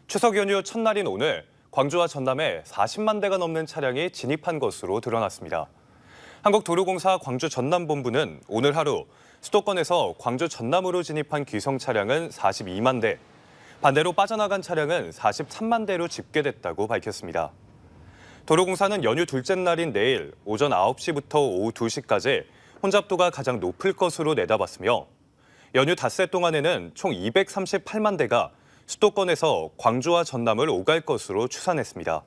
추석 연휴 첫날인 오늘 광주와 전남에 40만 대가 넘는 차량이 진입한 것으로 드러났습니다. 한국도로공사 광주 전남본부는 오늘 하루 수도권에서 광주 전남으로 진입한 귀성 차량은 42만 대, 반대로 빠져나간 차량은 43만 대로 집계됐다고 밝혔습니다. 도로공사는 연휴 둘째 날인 내일 오전 9시부터 오후 2시까지 혼잡도가 가장 높을 것으로 내다봤으며 연휴 닷새 동안에는 총 238만 대가 수도권에서 광주와 전남을 오갈 것으로 추산했습니다.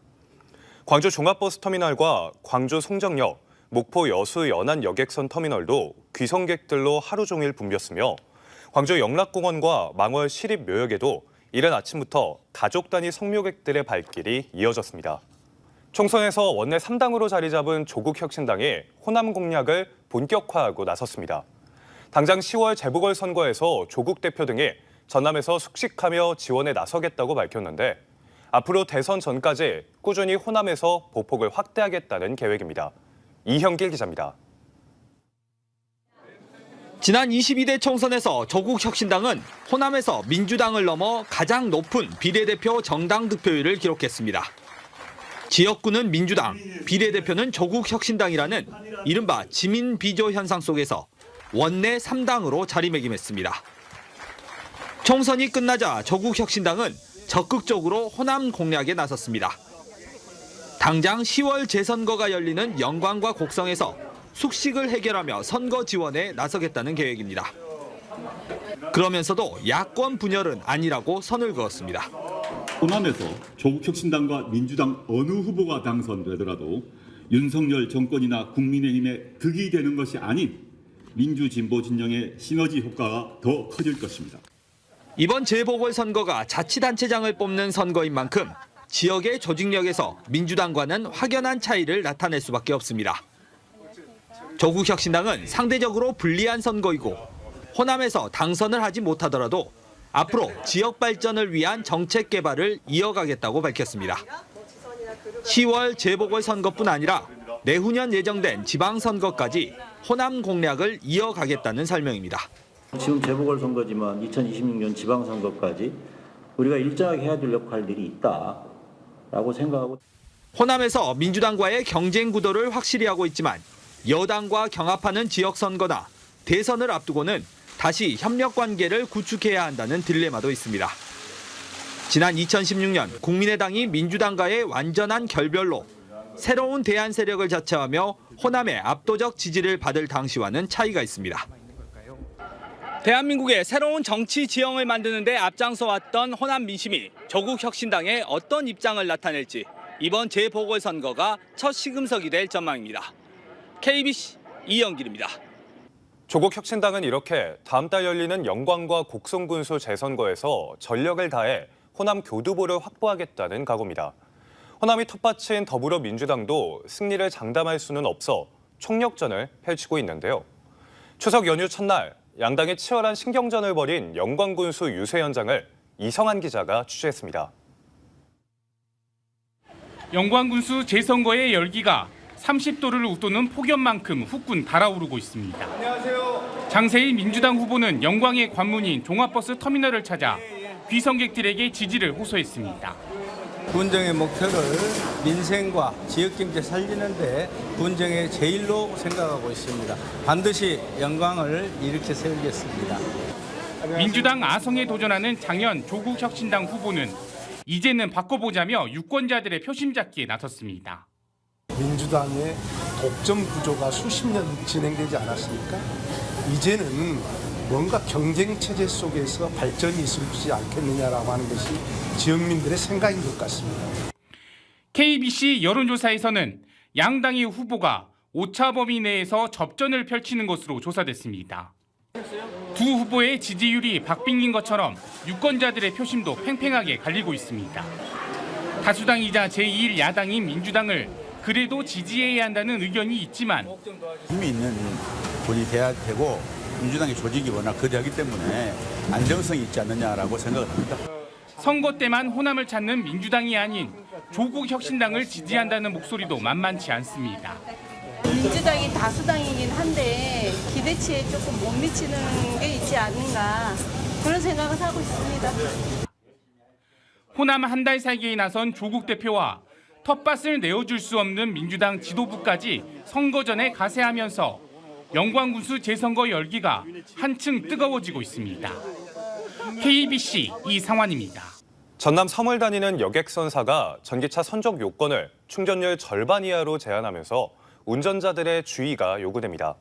광주 종합버스터미널과 광주 송정역, 목포 여수 연안 여객선 터미널도 귀성객들로 하루 종일 붐볐으며 광주 영락공원과 망월 시립묘역에도 이른 아침부터 가족 단위 성묘객들의 발길이 이어졌습니다. 총선에서 원내 3당으로 자리 잡은 조국혁신당이 호남 공략을 본격화하고 나섰습니다. 당장 10월 재보궐선거에서 조국 대표 등이 전남에서 숙식하며 지원에 나서겠다고 밝혔는데 앞으로 대선 전까지 꾸준히 호남에서 보폭을 확대하겠다는 계획입니다. 이형길 기자입니다. 지난 22대 총선에서 조국혁신당은 호남에서 민주당을 넘어 가장 높은 비례대표 정당 득표율을 기록했습니다. 지역구는 민주당, 비례대표는 조국혁신당이라는 이른바 지민 비조 현상 속에서 원내 3당으로 자리매김했습니다. 총선이 끝나자 조국혁신당은 적극적으로 호남 공략에 나섰습니다. 당장 10월 재선거가 열리는 영광과 곡성에서 숙식을 해결하며 선거 지원에 나서겠다는 계획입니다. 그러면서도 야권 분열은 아니라고 선을 그었습니다. 호남에서 조국혁신당과 민주당 어느 후보가 당선되더라도 윤석열 정권이나 국민의힘의 득이 되는 것이 아닌 민주진보 진영의 시너지 효과가 더 커질 것입니다. 이번 재보궐선거가 자치단체장을 뽑는 선거인 만큼 지역의 조직력에서 민주당과는 확연한 차이를 나타낼 수밖에 없습니다. 조국혁신당은 상대적으로 불리한 선거이고 호남에서 당선을 하지 못하더라도 앞으로 지역 발전을 위한 정책 개발을 이어가겠다고 밝혔습니다. 10월 재보궐선거뿐 아니라 내후년 예정된 지방선거까지 호남 공략을 이어가겠다는 설명입니다. 지금 재보궐선거지만 2026년 지방선거까지 우리가 일정하게 해야 될 역할들이 있다라고 생각하고 호남에서 민주당과의 경쟁 구도를 확실히 하고 있지만 여당과 경합하는 지역선거나 대선을 앞두고는 다시 협력 관계를 구축해야 한다는 딜레마도 있습니다. 지난 2016년 국민의당이 민주당과의 완전한 결별로 새로운 대안 세력을 자처하며 호남의 압도적 지지를 받을 당시와는 차이가 있습니다. 대한민국의 새로운 정치 지형을 만드는 데 앞장서왔던 호남 민심이 조국혁신당의 어떤 입장을 나타낼지 이번 재보궐선거가 첫 시금석이 될 전망입니다. KBC 이영길입니다. 조국혁신당은 이렇게 다음 달 열리는 영광과 곡성군수 재선거에서 전력을 다해 호남 교두보를 확보하겠다는 각오입니다. 호남이 텃밭인 더불어민주당도 승리를 장담할 수는 없어 총력전을 펼치고 있는데요. 추석 연휴 첫날 양당이 치열한 신경전을 벌인 영광군수 유세 현장을 이성한 기자가 취재했습니다. 영광군수 재선거의 열기가 30도를 웃도는 폭염만큼 후끈 달아오르고 있습니다. 안녕하세요. 장세희 민주당 후보는 영광의 관문인 종합버스 터미널을 찾아 귀성객들에게 지지를 호소했습니다. 군정의 목표를 민생과 지역경제 살리는 데 군정의 제일로 생각하고 있습니다. 반드시 영광을 일으켜 세우겠습니다. 민주당 아성에 도전하는 장현 조국혁신당 후보는 이제는 바꿔보자며 유권자들의 표심 잡기에 나섰습니다. 민주당의 독점 구조가 수십 년 진행되지 않았습니까? 이제는 뭔가 경쟁 체제 속에서 발전이 있지 않겠느냐라고 하는 것이 지역민들의 생각인 것 같습니다. KBC 여론조사에서는 양당의 후보가 오차 범위 내에서 접전을 펼치는 것으로 조사됐습니다. 두 후보의 지지율이 박빙인 것처럼 유권자들의 표심도 팽팽하게 갈리고 있습니다. 다수당이자 제2일 야당인 민주당을 그래도 지지해야 한다는 의견이 있지만 힘이 있는 분이 돼야 되고 민주당의 조직이 워낙 거대하기 때문에 안정성이 있지 않느냐라고 생각을 합니다. 선거 때만 호남을 찾는 민주당이 아닌 조국혁신당을 지지한다는 목소리도 만만치 않습니다. 민주당이 다수당이긴 한데 기대치에 조금 못 미치는 게 있지 않는가 그런 생각을 하고 있습니다. 호남 한 달 살기에 나선 조국 대표와 텃밭을 내어줄 수 없는 민주당 지도부까지 선거 전에 가세하면서 영광군수 재선거 열기가 한층 뜨거워지고 있습니다. KBC 이상환입니다. 전남 섬을 다니는 여객선사가 전기차 선적 요건을 충전율 절반 이하로 제한하면서 운전자들의 주의가 요구됩니다.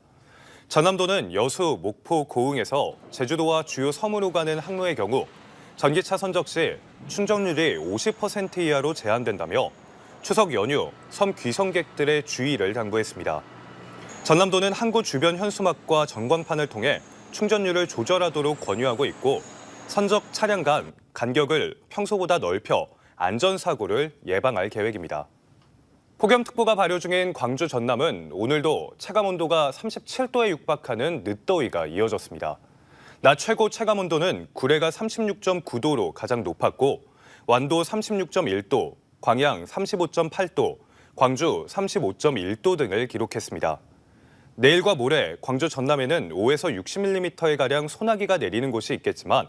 전남도는 여수, 목포, 고흥에서 제주도와 주요 섬으로 가는 항로의 경우 전기차 선적 시 충전율이 50% 이하로 제한된다며 추석 연휴 섬 귀성객들의 주의를 당부했습니다. 전남도는 항구 주변 현수막과 전광판을 통해 충전율을 조절하도록 권유하고 있고 선적 차량 간 간격을 평소보다 넓혀 안전사고를 예방할 계획입니다. 폭염특보가 발효 중인 광주 전남은 오늘도 체감온도가 37도에 육박하는 늦더위가 이어졌습니다. 낮 최고 체감온도는 구례가 36.9도로 가장 높았고 완도 36.1도, 광양 35.8도, 광주 35.1도 등을 기록했습니다. 내일과 모레 광주 전남에는 5에서 60mm의 가량 소나기가 내리는 곳이 있겠지만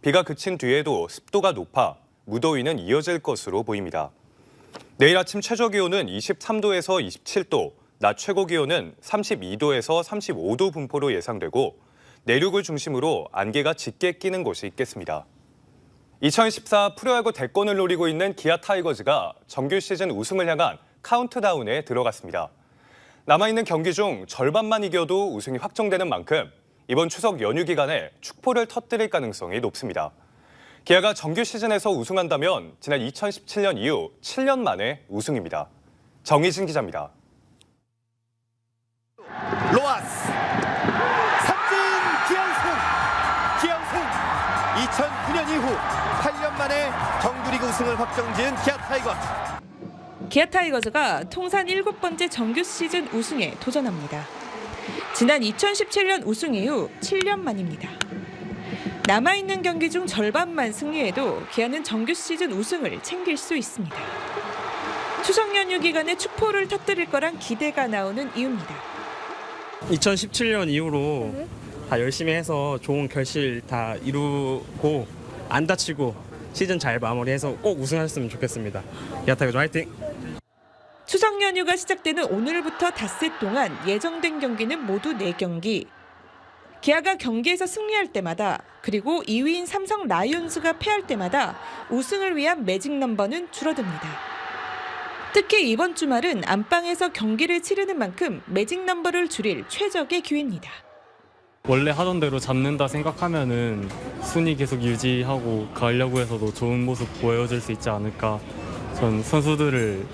비가 그친 뒤에도 습도가 높아 무더위는 이어질 것으로 보입니다. 내일 아침 최저기온은 23도에서 27도, 낮 최고기온은 32도에서 35도 분포로 예상되고 내륙을 중심으로 안개가 짙게 끼는 곳이 있겠습니다. 2014 프로야구 대권을 노리고 있는 기아 타이거즈가 정규 시즌 우승을 향한 카운트다운에 들어갔습니다. 남아있는 경기 중 절반만 이겨도 우승이 확정되는 만큼 이번 추석 연휴 기간에 축포를 터뜨릴 가능성이 높습니다. 기아가 정규 시즌에서 우승한다면 지난 2017년 이후 7년 만에 우승입니다. 정희진 기자입니다. 로하스 삼진 기아 우승 2009년 이후 8년 만에 정규리그 우승을 확정지은 기아 타이거즈. 기아 타이거즈가 통산 7번째 정규 시즌 우승에 도전합니다. 지난 2017년 우승 이후 7년 만입니다. 남아있는 경기 중 절반만 승리해도 기아는 정규 시즌 우승을 챙길 수 있습니다. 추석 연휴 기간에 축포를 터뜨릴 거란 기대가 나오는 이유입니다. 2017년 이후로 다 열심히 해서 좋은 결실 다 이루고 안 다치고 시즌 잘 마무리해서 꼭 우승하셨으면 좋겠습니다. 기아 타이거즈 화이팅! 추석 연휴가 시작되는 오늘부터 닷새 동안 예정된 경기는 모두 4경기. 기아가 경기에서 승리할 때마다 그리고 2위인 삼성 라이온즈가 패할 때마다 우승을 위한 매직 넘버는 줄어듭니다. 특히 이번 주말은 안방에서 경기를 치르는 만큼 매직 넘버를 줄일 최적의 기회입니다. 원래 하던 대로 잡는다 생각하면은 순위 계속 유지하고 가을 야구에서도 좋은 모습 보여줄 수 있지 않을까. 전 선수들을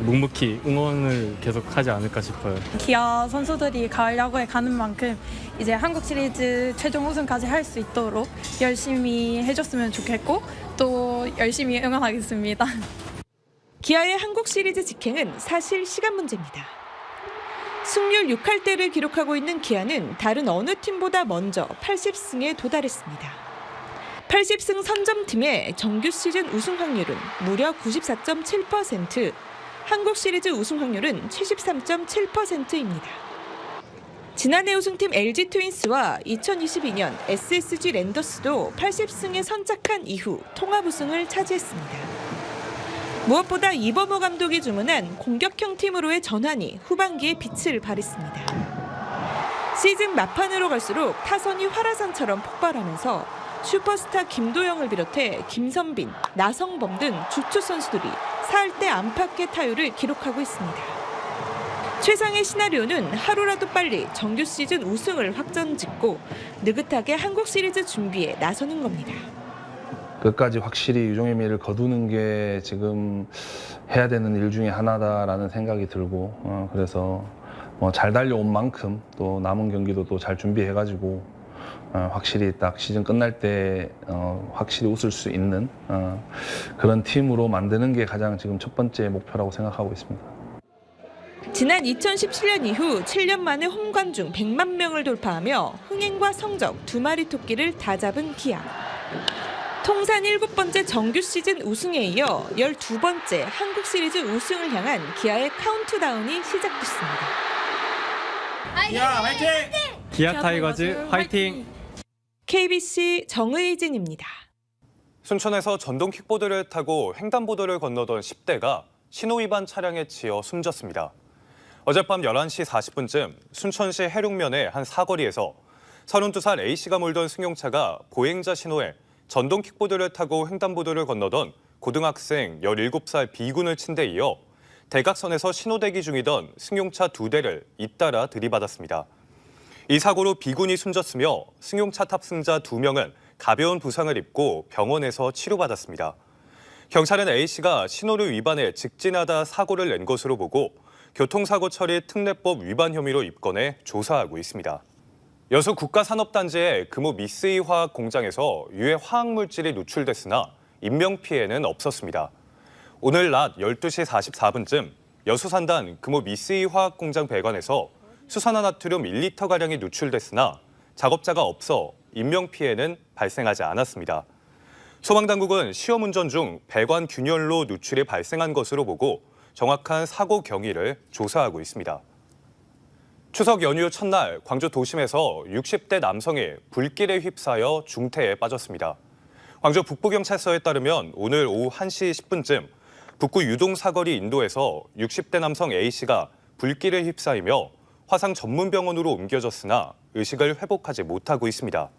묵묵히 응원을 계속하지 않을까 싶어요. 기아 선수들이 가을 야구에 가는 만큼 이제 한국 시리즈 최종 우승까지 할 수 있도록 열심히 해줬으면 좋겠고 또 열심히 응원하겠습니다. 기아의 한국 시리즈 직행은 사실 시간 문제입니다. 승률 6할대를 기록하고 있는 기아는 다른 어느 팀보다 먼저 80승에 도달했습니다. 80승 선점팀의 정규 시즌 우승 확률은 무려 94.7%, 한국 시리즈 우승 확률은 73.7%입니다. 지난해 우승팀 LG 트윈스와 2022년 SSG 랜더스도 80승에 선착한 이후 통합 우승을 차지했습니다. 무엇보다 이범호 감독이 주문한 공격형 팀으로의 전환이 후반기에 빛을 발했습니다. 시즌 막판으로 갈수록 타선이 활화산처럼 폭발하면서 슈퍼스타 김도영을 비롯해 김선빈, 나성범 등 주축 선수들이 4할대 안팎의 타율을 기록하고 있습니다. 최상의 시나리오는 하루라도 빨리 정규 시즌 우승을 확정짓고 느긋하게 한국 시리즈 준비에 나서는 겁니다. 끝까지 확실히 유종의 미를 거두는 게 지금 해야 되는 일 중에 하나다라는 생각이 들고 그래서 잘 달려온 만큼 또 남은 경기도 또 잘 준비해가지고 확실히 딱 시즌 끝날 때 확실히 웃을 수 있는 그런 팀으로 만드는 게 가장 지금 첫 번째 목표라고 생각하고 있습니다. 지난 2017년 이후 7년 만에 홈관중 100만 명을 돌파하며 흥행과 성적 두 마리 토끼를 다 잡은 기아. 통산 7번째 정규 시즌 우승에 이어 12번째 한국 시리즈 우승을 향한 기아의 카운트다운이 시작됐습니다. 기아 화이팅! 기아 타이거즈 화이팅! KBC 정의진입니다. 순천에서 전동 킥보드를 타고 횡단보도를 건너던 10대가 신호위반 차량에 치여 숨졌습니다. 어젯밤 11시 40분쯤 순천시 해륙면의 한 사거리에서 32살 A씨가 몰던 승용차가 보행자 신호에 전동 킥보드를 타고 횡단보도를 건너던 고등학생 17살 B군을 친 데 이어 대각선에서 신호대기 중이던 승용차 2대를 잇따라 들이받았습니다. 이 사고로 B군이 숨졌으며 승용차 탑승자 2명은 가벼운 부상을 입고 병원에서 치료받았습니다. 경찰은 A씨가 신호를 위반해 직진하다 사고를 낸 것으로 보고 교통사고 처리 특례법 위반 혐의로 입건해 조사하고 있습니다. 여수 국가산업단지의 금호 미쓰이 화학 공장에서 유해 화학물질이 누출됐으나 인명피해는 없었습니다. 오늘 낮 12시 44분쯤 여수산단 금호 미쓰이 화학 공장 배관에서 수산화나트륨 1리터가량이 누출됐으나 작업자가 없어 인명피해는 발생하지 않았습니다. 소방당국은 시험운전 중 배관 균열로 누출이 발생한 것으로 보고 정확한 사고 경위를 조사하고 있습니다. 추석 연휴 첫날 광주 도심에서 60대 남성이 불길에 휩싸여 중태에 빠졌습니다. 광주 북부경찰서에 따르면 오늘 오후 1시 10분쯤 북구 유동 사거리 인도에서 60대 남성 A씨가 불길에 휩싸이며 화상 전문병원으로 옮겨졌으나 의식을 회복하지 못하고 있습니다.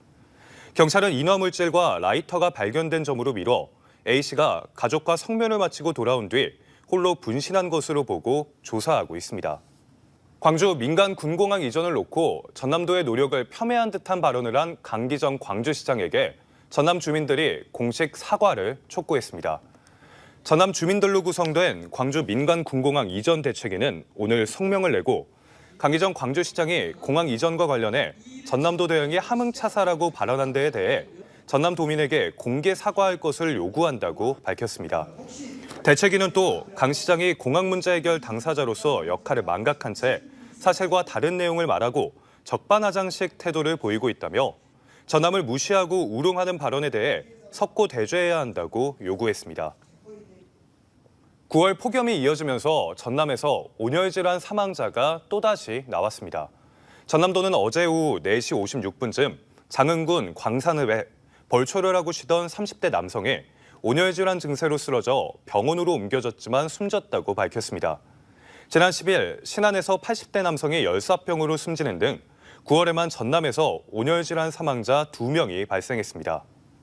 경찰은 인화물질과 라이터가 발견된 점으로 미뤄 A씨가 가족과 성면을 마치고 돌아온 뒤 홀로 분신한 것으로 보고 조사하고 있습니다. 광주 민간 군공항 이전을 놓고 전남도의 노력을 폄훼한 듯한 발언을 한 강기정 광주시장에게 전남 주민들이 공식 사과를 촉구했습니다. 전남 주민들로 구성된 광주 민간 군공항 이전 대책위는 오늘 성명을 내고 강기정 광주시장이 공항 이전과 관련해 전남도 대응이 함흥차사라고 발언한 데에 대해 전남도민에게 공개 사과할 것을 요구한다고 밝혔습니다. 대책위는 또 강 시장이 공항 문제 해결 당사자로서 역할을 망각한 채 사실과 다른 내용을 말하고 적반하장식 태도를 보이고 있다며 전남을 무시하고 우롱하는 발언에 대해 석고 대죄해야 한다고 요구했습니다. 9월 폭염이 이어지면서 전남에서 온열질환 사망자가 또다시 나왔습니다. 전남도는 어제 오후 4시 56분쯤 장흥군 광산읍에 벌초를 하고 쉬던 30대 남성이 온열질환 증세로 쓰러져 병원으로 옮겨졌지만 숨졌다고 밝혔습니다. 지난 10일 신안에서 80대 남성이 열사병으로 숨지는 등 9월에만 전남에서 온열질환 사망자 2명이 발생했습니다.